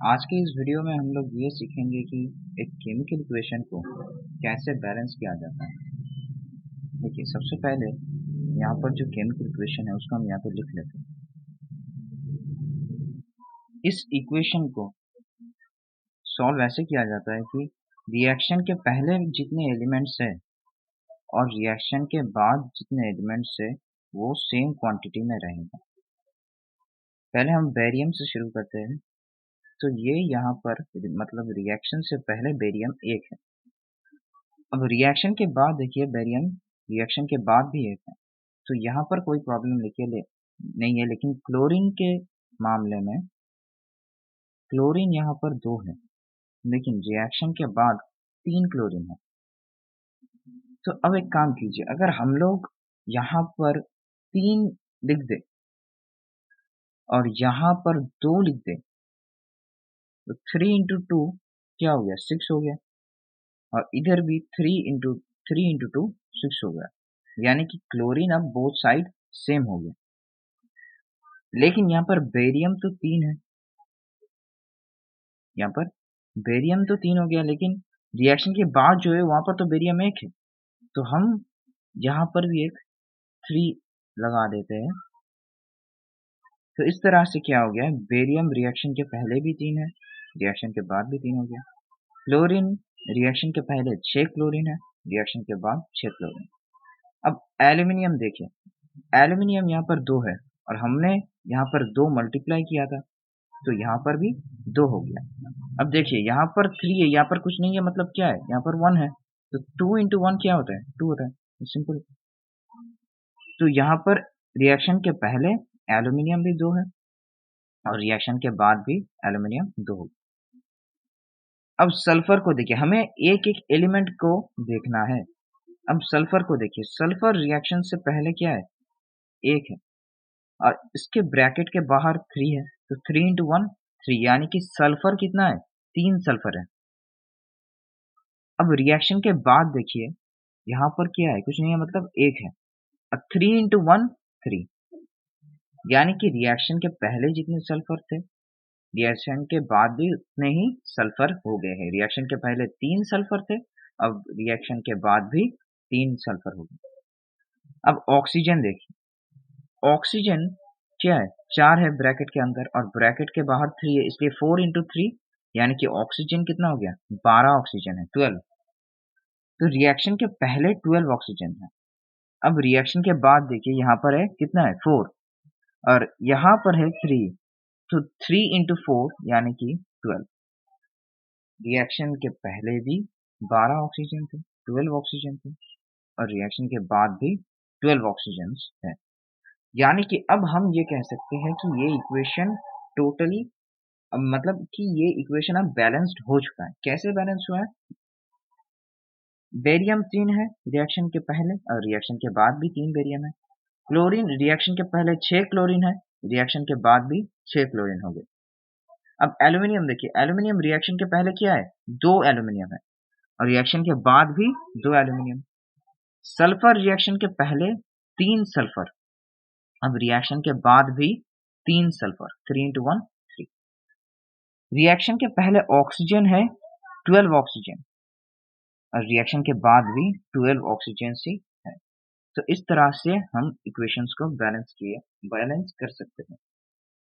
आज के इस वीडियो में हम लोग ये सीखेंगे कि एक केमिकल इक्वेशन को कैसे बैलेंस किया जाता है। देखिए, सबसे पहले यहाँ पर जो केमिकल इक्वेशन है उसको हम यहाँ पे लिख लेते हैं। इस इक्वेशन को सॉल्व ऐसे किया जाता है कि रिएक्शन के पहले जितने एलिमेंट्स है और रिएक्शन के बाद जितने एलिमेंट्स है वो सेम क्वांटिटी में रहेगा। पहले हम बेरियम से शुरू करते हैं। तो ये यहाँ पर मतलब रिएक्शन से पहले बेरियम 1 है। अब रिएक्शन के बाद देखिए बेरियम रिएक्शन के बाद भी 1 है। तो यहाँ पर कोई प्रॉब्लम नहीं है, लेकिन क्लोरीन के मामले में क्लोरीन यहाँ पर 2 है, लेकिन रिएक्शन के बाद 3 क्लोरीन है। तो अब एक काम कीजिए, अगर हम लोग यहाँ पर 3 लिख दे और यहाँ पर 2 लिख दे तो 3 इंटू 2 क्या हो गया, 6 हो गया, और इधर भी 3 इंटू 2 6 हो गया, यानी कि क्लोरीन अब बोथ साइड सेम हो गया। लेकिन यहाँ पर बेरियम तो 3 है, यहाँ पर बेरियम तो 3 हो गया, लेकिन रिएक्शन के बाद जो है वहां पर तो बेरियम 1 है। तो हम यहाँ पर भी एक 3 लगा देते हैं। तो इस तरह से क्या हो गया, बेरियम रिएक्शन के पहले भी 3 है, रिएक्शन के बाद भी 3 हो गया। क्लोरीन रिएक्शन के पहले 6 क्लोरीन है, रिएक्शन के बाद 6 क्लोरीन। अब एल्यूमिनियम देखिए, एल्यूमिनियम यहाँ पर 2 है और हमने यहाँ पर 2 मल्टीप्लाई किया था, तो यहाँ पर भी 2 हो गया। अब देखिए यहाँ पर 3 है, यहाँ पर कुछ नहीं है, मतलब क्या है, यहाँ पर 1 है। तो 2 इंटू 1 क्या होता है, 2 होता है, सिंपल। तो यहाँ पर रिएक्शन के पहले एल्यूमिनियम भी 2 है और रिएक्शन के बाद भी एल्यूमिनियम 2 हो गया। अब सल्फर को देखिए, हमें एक एक एलिमेंट को देखना है। अब सल्फर को देखिए, सल्फर रिएक्शन से पहले क्या है, 1 है, और इसके ब्रैकेट के बाहर 3 है। तो 3 इंटू 1 3, यानी कि सल्फर कितना है, 3 सल्फर है। अब रिएक्शन के बाद देखिए यहाँ पर क्या है, कुछ नहीं है, मतलब 1 है। अब 3 इंटू 1 3, यानी कि रिएक्शन के पहले जितने सल्फर थे रिएक्शन के बाद भी उतने ही सल्फर हो गए हैं। रिएक्शन के पहले 3 सल्फर थे, अब रिएक्शन के बाद भी 3 सल्फर हो गए। अब ऑक्सीजन देखिए, ऑक्सीजन क्या है, 4 है ब्रैकेट के अंदर और ब्रैकेट के बाहर 3 है, इसलिए 4 इंटू 3, यानी कि ऑक्सीजन कितना हो गया, 12 ऑक्सीजन है, 12। तो रिएक्शन के पहले 12 ऑक्सीजन है। अब रिएक्शन के बाद देखिए यहाँ पर है कितना है, 4, और यहाँ पर है 3, तो 3 इंटू 4 यानी कि 12। रिएक्शन के पहले भी 12 ऑक्सीजन थे, 12 ऑक्सीजन थे, और रिएक्शन के बाद भी 12 ऑक्सीजन है। यानी कि अब हम ये कह सकते हैं कि ये इक्वेशन टोटली मतलब कि ये इक्वेशन अब बैलेंस्ड हो चुका है। कैसे बैलेंस हुआ है, बेरियम 3 है रिएक्शन के पहले और रिएक्शन के बाद भी 3 बेरियम है। क्लोरीन रिएक्शन के पहले 6 क्लोरीन है, रिएक्शन के बाद भी 6 क्लोरीन हो गए। अब एल्यूमिनियम देखिए, एल्यूमिनियम रिएक्शन के पहले क्या है, 2 एल्यूमिनियम है और रिएक्शन के बाद भी 2 एल्यूमिनियम। सल्फर रिएक्शन के पहले 3 सल्फर, अब रिएक्शन के बाद भी 3 सल्फर, 3 इंटू 1 3। रिएक्शन के पहले ऑक्सीजन है 12 ऑक्सीजन और रिएक्शन के बाद भी 12 ऑक्सीजन ही है। तो इस तरह से हम इक्वेशंस को बैलेंस कर सकते हैं।